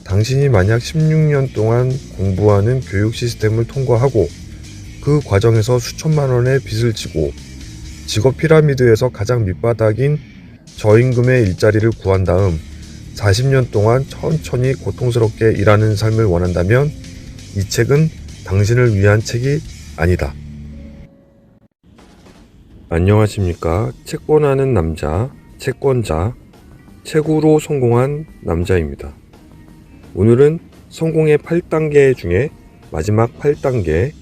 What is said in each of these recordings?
당신이 만약 16년 동안 공부하는 교육 시스템을 통과하고 그 과정에서 수천만 원의 빚을 지고 직업 피라미드에서 가장 밑바닥인 저임금의 일자리를 구한 다음 40년 동안 천천히 고통스럽게 일하는 삶을 원한다면 이 책은 당신을 위한 책이 아니다. 안녕하십니까. 채권하는 남자, 채권자, 책으로 성공한 남자입니다. 오늘은 성공의 8단계 중에 마지막 8단계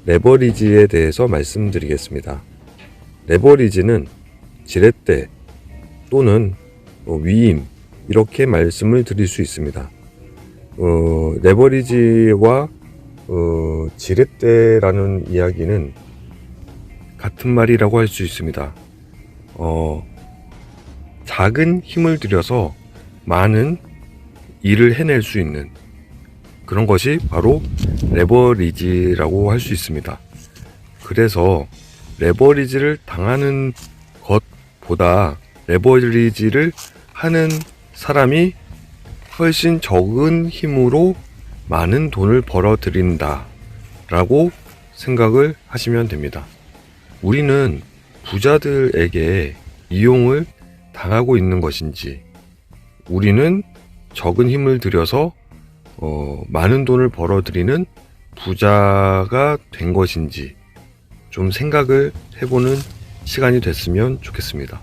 레버리지에 대해서 말씀드리겠습니다. 레버리지는 지렛대 또는 위임 이렇게 말씀을 드릴 수 있습니다. 레버리지와 지렛대라는 이야기는 같은 말이라고 할 수 있습니다. 작은 힘을 들여서 많은 일을 해낼 수 있는 그런 것이 바로 레버리지라고 할 수 있습니다. 그래서 레버리지를 당하는 것보다 레버리지를 하는 사람이 훨씬 적은 힘으로 많은 돈을 벌어들인다 라고 생각을 하시면 됩니다. 우리는 부자들에게 이용을 당하고 있는 것인지, 우리는 적은 힘을 들여서 많은 돈을 벌어들이는 부자가 된 것인지 좀 생각을 해보는 시간이 됐으면 좋겠습니다.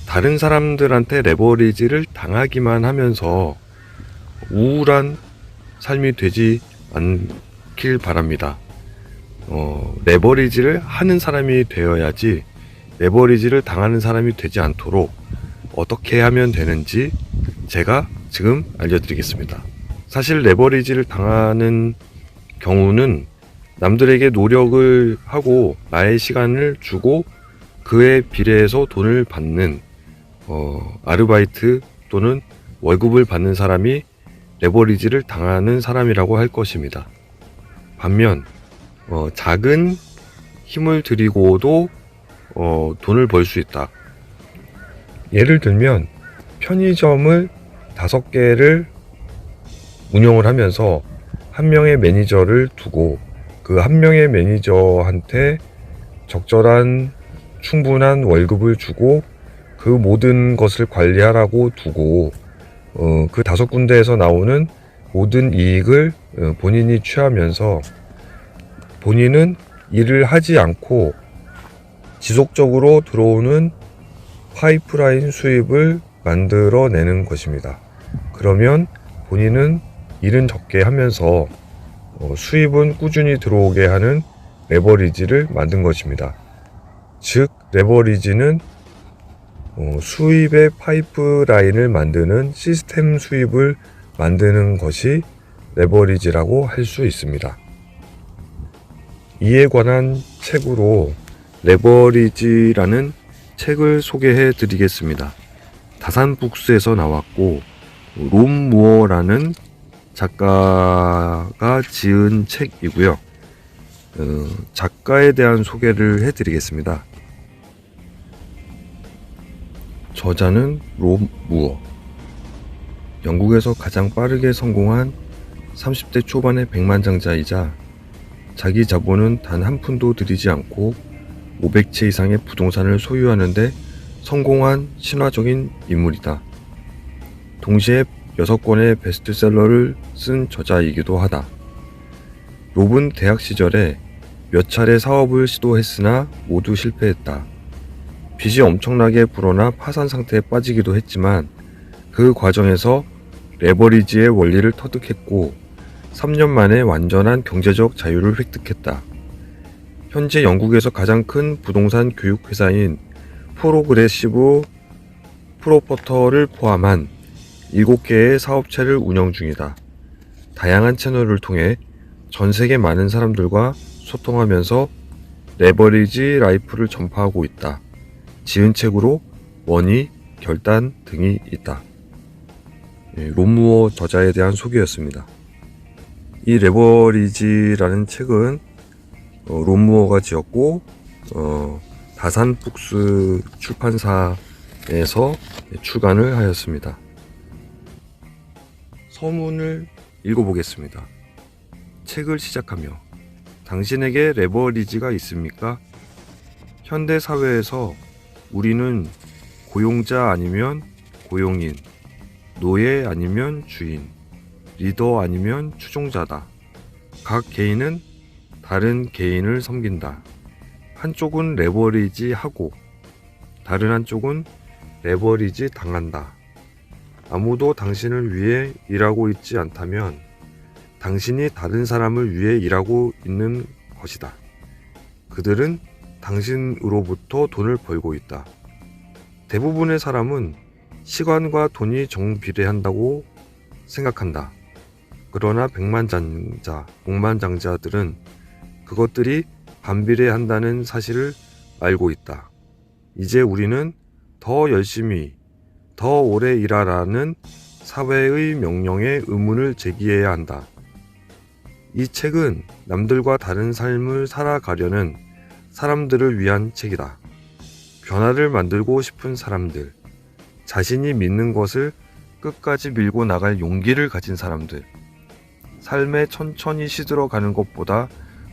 다른 사람들한테 레버리지를 당하기만 하면서 우울한 삶이 되지 않길 바랍니다. 레버리지를 하는 사람이 되어야지 레버리지를 당하는 사람이 되지 않도록 어떻게 하면 되는지 제가 지금 알려드리겠습니다. 사실 레버리지를 당하는 경우는 남들에게 노력을 하고 나의 시간을 주고 그에 비례해서 돈을 받는 아르바이트 또는 월급을 받는 사람이 레버리지를 당하는 사람이라고 할 것입니다. 반면 작은 힘을 들이고도 돈을 벌 수 있다. 예를 들면 편의점을 5개를 운영을 하면서 한 명의 매니저를 두고 그 한 명의 매니저한테 적절한 충분한 월급을 주고 그 모든 것을 관리하라고 두고 그 5군데에서 나오는 모든 이익을 본인이 취하면서 본인은 일을 하지 않고 지속적으로 들어오는 파이프라인 수입을 만들어내는 것입니다. 그러면 본인은 일은 적게 하면서 수입은 꾸준히 들어오게 하는 레버리지를 만든 것입니다. 즉 레버리지는 수입의 파이프라인을 만드는 시스템 수입을 만드는 것이 레버리지라고 할 수 있습니다. 이에 관한 책으로 레버리지라는 책을 소개해 드리겠습니다. 다산북스에서 나왔고 롬 무어라는 작가가 지은 책이고요. 작가에 대한 소개를 해 드리겠습니다. 저자는 롬 무어. 영국에서 가장 빠르게 성공한 30대 초반의 백만장자이자 자기 자본은 단 한 푼도 들이지 않고 500채 이상의 부동산을 소유하는데 성공한 신화적인 인물이다. 동시에 6권의 베스트셀러를 쓴 저자이기도 하다. 롭은 대학 시절에 몇 차례 사업을 시도했으나 모두 실패했다. 빚이 엄청나게 불어나 파산 상태에 빠지기도 했지만 그 과정에서 레버리지의 원리를 터득했고 3년 만에 완전한 경제적 자유를 획득했다. 현재 영국에서 가장 큰 부동산 교육 회사인 프로그레시브 프로퍼터를 포함한 7개의 사업체를 운영 중이다. 다양한 채널을 통해 전 세계 많은 사람들과 소통하면서 레버리지 라이프를 전파하고 있다. 지은 책으로 원의, 결단 등이 있다. 롬 무어 저자에 대한 소개였습니다. 이 레버리지라는 책은 롬 무어가 지었고 다산북스 출판사에서 출간을 하였습니다. 서문을 읽어보겠습니다. 책을 시작하며 당신에게 레버리지가 있습니까? 현대 사회에서 우리는 고용자 아니면 고용인, 노예 아니면 주인, 리더 아니면 추종자다. 각 개인은 다른 개인을 섬긴다. 한쪽은 레버리지 하고 다른 한쪽은 레버리지 당한다. 아무도 당신을 위해 일하고 있지 않다면 당신이 다른 사람을 위해 일하고 있는 것이다. 그들은 당신으로부터 돈을 벌고 있다. 대부분의 사람은 시간과 돈이 정비례한다고 생각한다. 그러나 백만장자,億만장자들은 그것들이 반비례한다는 사실을 알고 있다. 이제 우리는 더 열심히, 더 오래 일하라는 사회의 명령에 의문을 제기해야 한다. 이 책은 남들과 다른 삶을 살아가려는 사람들을 위한 책이다. 변화를 만들고 싶은 사람들, 자신이 믿는 것을 끝까지 밀고 나갈 용기를 가진 사람들, 삶에 천천히 시들어가는 것보다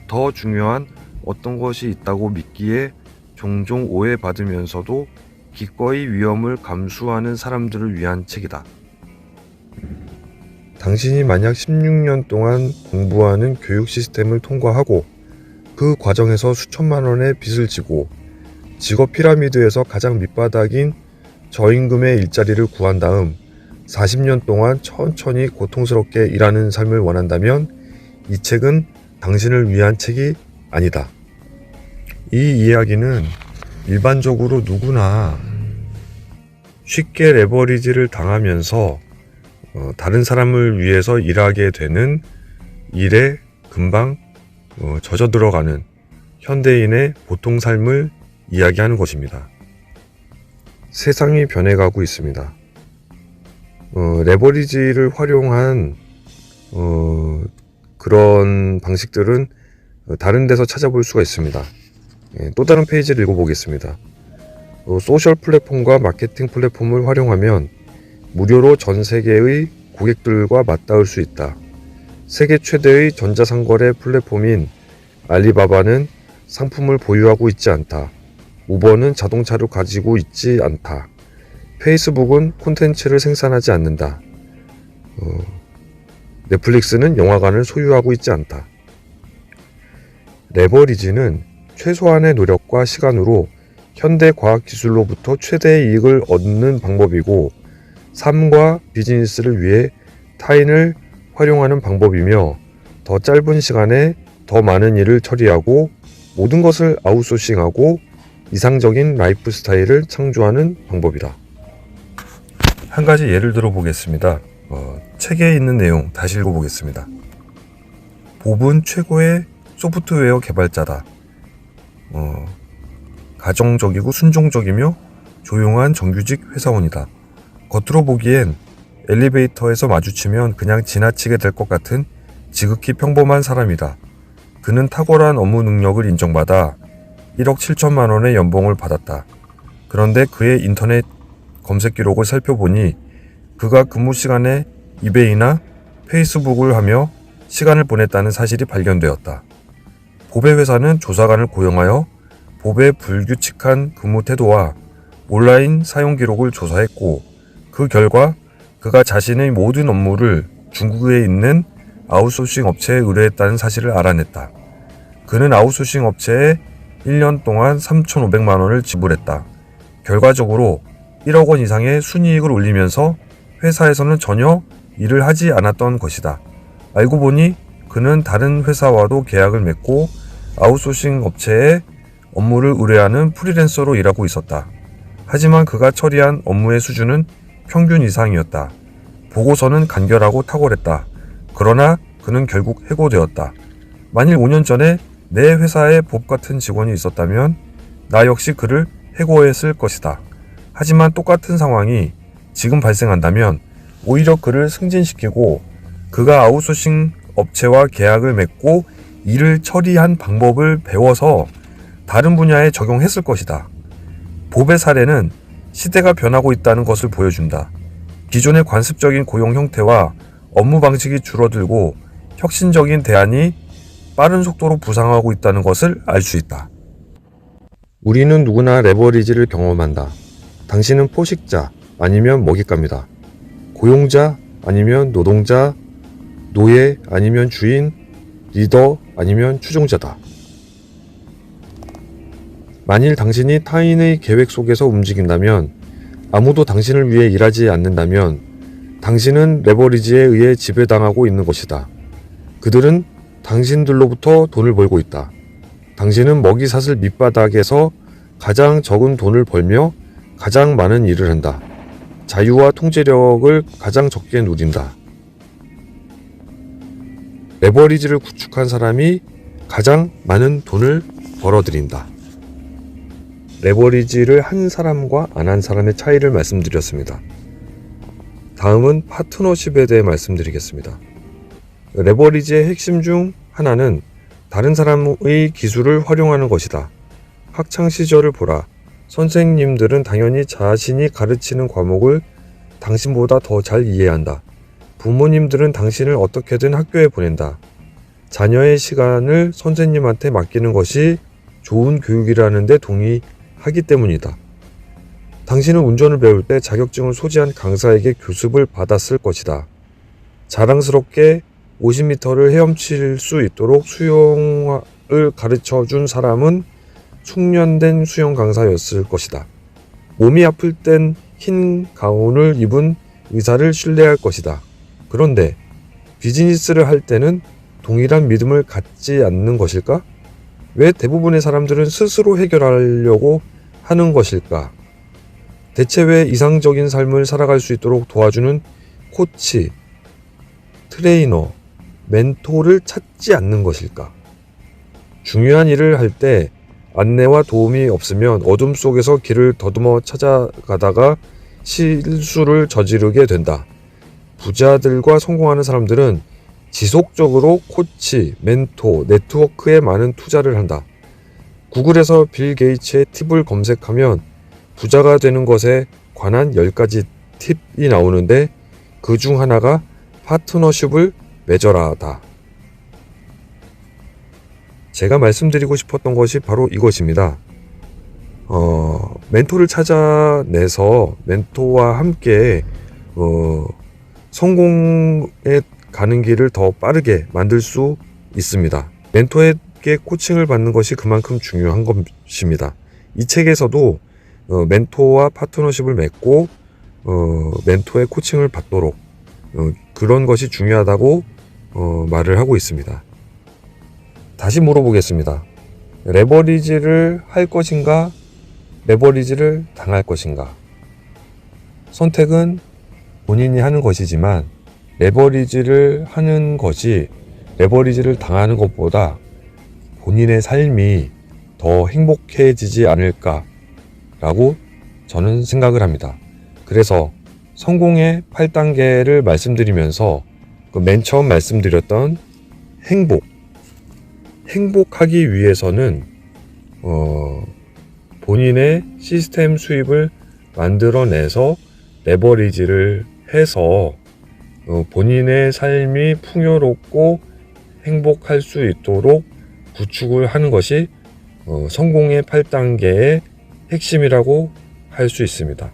더 중요한 어떤 것이 있다고 믿기에 종종 오해받으면서도 기꺼이 위험을 감수하는 사람들을 위한 책이다. 당신이 만약 16년 동안 공부하는 교육 시스템을 통과하고 그 과정에서 수천만 원의 빚을 지고 직업 피라미드에서 가장 밑바닥인 저임금의 일자리를 구한 다음 40년 동안 천천히 고통스럽게 일하는 삶을 원한다면 이 책은 당신을 위한 책이 아니다. 이 이야기는 일반적으로 누구나 쉽게 레버리지를 당하면서 다른 사람을 위해서 일하게 되는 일에 금방 젖어 들어가는 현대인의 보통 삶을 이야기하는 것입니다. 세상이 변해가고 있습니다. 레버리지를 활용한 그런 방식들은 다른 데서 찾아볼 수가 있습니다. 또 다른 페이지를 읽어보겠습니다. 소셜 플랫폼과 마케팅 플랫폼을 활용하면 무료로 전 세계의 고객들과 맞닿을 수 있다. 세계 최대의 전자상거래 플랫폼인 알리바바는 상품을 보유하고 있지 않다. 우버는 자동차를 가지고 있지 않다. 페이스북은 콘텐츠를 생산하지 않는다. 넷플릭스는 영화관을 소유하고 있지 않다. 레버리지는 최소한의 노력과 시간으로 현대 과학기술로부터 최대의 이익을 얻는 방법이고 삶과 비즈니스를 위해 타인을 활용하는 방법이며 더 짧은 시간에 더 많은 일을 처리하고 모든 것을 아웃소싱하고 이상적인 라이프 스타일을 창조하는 방법이다. 한 가지 예를 들어 보겠습니다. 책에 있는 내용 다시 읽어보겠습니다. 봅은 최고의 소프트웨어 개발자다. 가정적이고 순종적이며 조용한 정규직 회사원이다. 겉으로 보기엔 엘리베이터에서 마주치면 그냥 지나치게 될 것 같은 지극히 평범한 사람이다. 그는 탁월한 업무 능력을 인정받아 1억 7천만 원의 연봉을 받았다. 그런데 그의 인터넷 검색 기록을 살펴보니 그가 근무 시간에 이베이나 페이스북을 하며 시간을 보냈다는 사실이 발견되었다. 봅의 회사는 조사관을 고용하여 봅의 불규칙한 근무 태도와 온라인 사용 기록을 조사했고 그 결과 그가 자신의 모든 업무를 중국에 있는 아웃소싱 업체에 의뢰했다는 사실을 알아냈다. 그는 아웃소싱 업체에 1년 동안 3,500만 원을 지불했다. 결과적으로 1억 원 이상의 순이익을 올리면서 회사에서는 전혀 일을 하지 않았던 것이다. 알고 보니 그는 다른 회사와도 계약을 맺고 아웃소싱 업체에 업무를 의뢰하는 프리랜서로 일하고 있었다. 하지만 그가 처리한 업무의 수준은 평균 이상이었다. 보고서는 간결하고 탁월했다. 그러나 그는 결국 해고되었다. 만일 5년 전에 내 회사에 봅 같은 직원이 있었다면 나 역시 그를 해고했을 것이다. 하지만 똑같은 상황이 지금 발생한다면 오히려 그를 승진시키고 그가 아웃소싱 업체와 계약을 맺고 일을 처리한 방법을 배워서 다른 분야에 적용했을 것이다. 봅의 사례는 시대가 변하고 있다는 것을 보여준다. 기존의 관습적인 고용 형태와 업무 방식이 줄어들고 혁신적인 대안이 빠른 속도로 부상하고 있다는 것을 알 수 있다. 우리는 누구나 레버리지를 경험한다. 당신은 포식자 아니면 먹잇감이다. 고용자 아니면 노동자, 노예 아니면 주인, 리더 아니면 추종자다. 만일 당신이 타인의 계획 속에서 움직인다면, 아무도 당신을 위해 일하지 않는다면 당신은 레버리지에 의해 지배당하고 있는 것이다. 그들은 당신들로부터 돈을 벌고 있다. 당신은 먹이사슬 밑바닥에서 가장 적은 돈을 벌며 가장 많은 일을 한다. 자유와 통제력을 가장 적게 누린다. 레버리지를 구축한 사람이 가장 많은 돈을 벌어들인다. 레버리지를 한 사람과 안 한 사람의 차이를 말씀드렸습니다. 다음은 파트너십에 대해 말씀드리겠습니다. 레버리지의 핵심 중 하나는 다른 사람의 기술을 활용하는 것이다. 학창 시절을 보라. 선생님들은 당연히 자신이 가르치는 과목을 당신보다 더 잘 이해한다. 부모님들은 당신을 어떻게든 학교에 보낸다. 자녀의 시간을 선생님한테 맡기는 것이 좋은 교육이라는 데 동의하기 때문이다. 당신은 운전을 배울 때 자격증을 소지한 강사에게 교습을 받았을 것이다. 자랑스럽게 50m를 헤엄칠 수 있도록 수영을 가르쳐 준 사람은 숙련된 수영 강사였을 것이다. 몸이 아플 땐 흰 가운을 입은 의사를 신뢰할 것이다. 그런데 비즈니스를 할 때는 동일한 믿음을 갖지 않는 것일까? 왜 대부분의 사람들은 스스로 해결하려고 하는 것일까? 대체 왜 이상적인 삶을 살아갈 수 있도록 도와주는 코치, 트레이너, 멘토를 찾지 않는 것일까? 중요한 일을 할 때 안내와 도움이 없으면 어둠 속에서 길을 더듬어 찾아가다가 실수를 저지르게 된다. 부자들과 성공하는 사람들은 지속적으로 코치, 멘토, 네트워크에 많은 투자를 한다. 구글에서 빌 게이츠의 팁을 검색하면 부자가 되는 것에 관한 10가지 팁이 나오는데 그 중 하나가 파트너십을 맺어라다. 제가 말씀드리고 싶었던 것이 바로 이것입니다. 멘토를 찾아내서 멘토와 함께 성공에 가는 길을 더 빠르게 만들 수 있습니다. 멘토에게 코칭을 받는 것이 그만큼 중요한 것입니다. 이 책에서도 멘토와 파트너십을 맺고 멘토의 코칭을 받도록 그런 것이 중요하다고 말을 하고 있습니다. 다시 물어보겠습니다. 레버리지를 할 것인가? 레버리지를 당할 것인가? 선택은 본인이 하는 것이지만 레버리지를 하는 것이 레버리지를 당하는 것보다 본인의 삶이 더 행복해지지 않을까라고 저는 생각을 합니다. 그래서 성공의 8단계를 말씀드리면서 그 맨 처음 말씀드렸던 행복하기 위해서는 본인의 시스템 수입을 만들어내서 레버리지를 해서 본인의 삶이 풍요롭고 행복할 수 있도록 구축을 하는 것이 성공의 8단계의 핵심이라고 할 수 있습니다.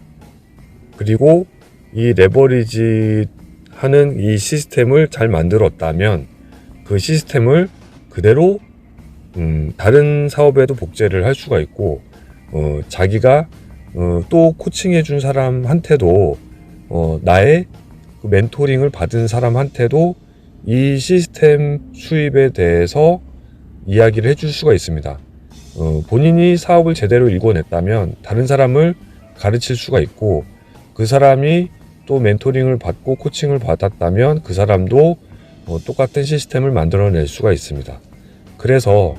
그리고 이 레버리지 하는 이 시스템을 잘 만들었다면 그 시스템을 그대로 다른 사업에도 복제를 할 수가 있고 자기가 또 코칭해 준 사람한테도 나의 그 멘토링을 받은 사람한테도 이 시스템 수입에 대해서 이야기를 해줄 수가 있습니다. 본인이 사업을 제대로 일궈냈다면 다른 사람을 가르칠 수가 있고 그 사람이 또 멘토링을 받고 코칭을 받았다면 그 사람도 똑같은 시스템을 만들어낼 수가 있습니다. 그래서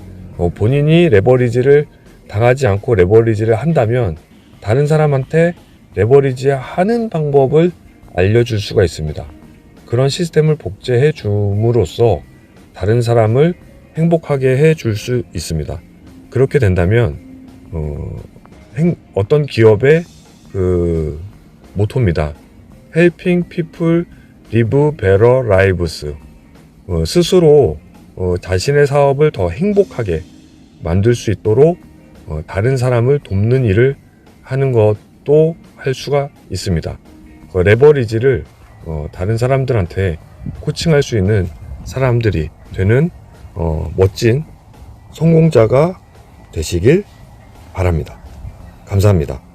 본인이 레버리지를 당하지 않고 레버리지를 한다면 다른 사람한테 레버리지 하는 방법을 알려줄 수가 있습니다. 그런 시스템을 복제해 줌으로써 다른 사람을 행복하게 해줄 수 있습니다. 그렇게 된다면 어떤 기업의 그 모토입니다. Helping people Live Better Lives. 스스로 자신의 사업을 더 행복하게 만들 수 있도록 다른 사람을 돕는 일을 하는 것도 할 수가 있습니다. 레버리지를 다른 사람들한테 코칭할 수 있는 사람들이 되는 멋진 성공자가 되시길 바랍니다. 감사합니다.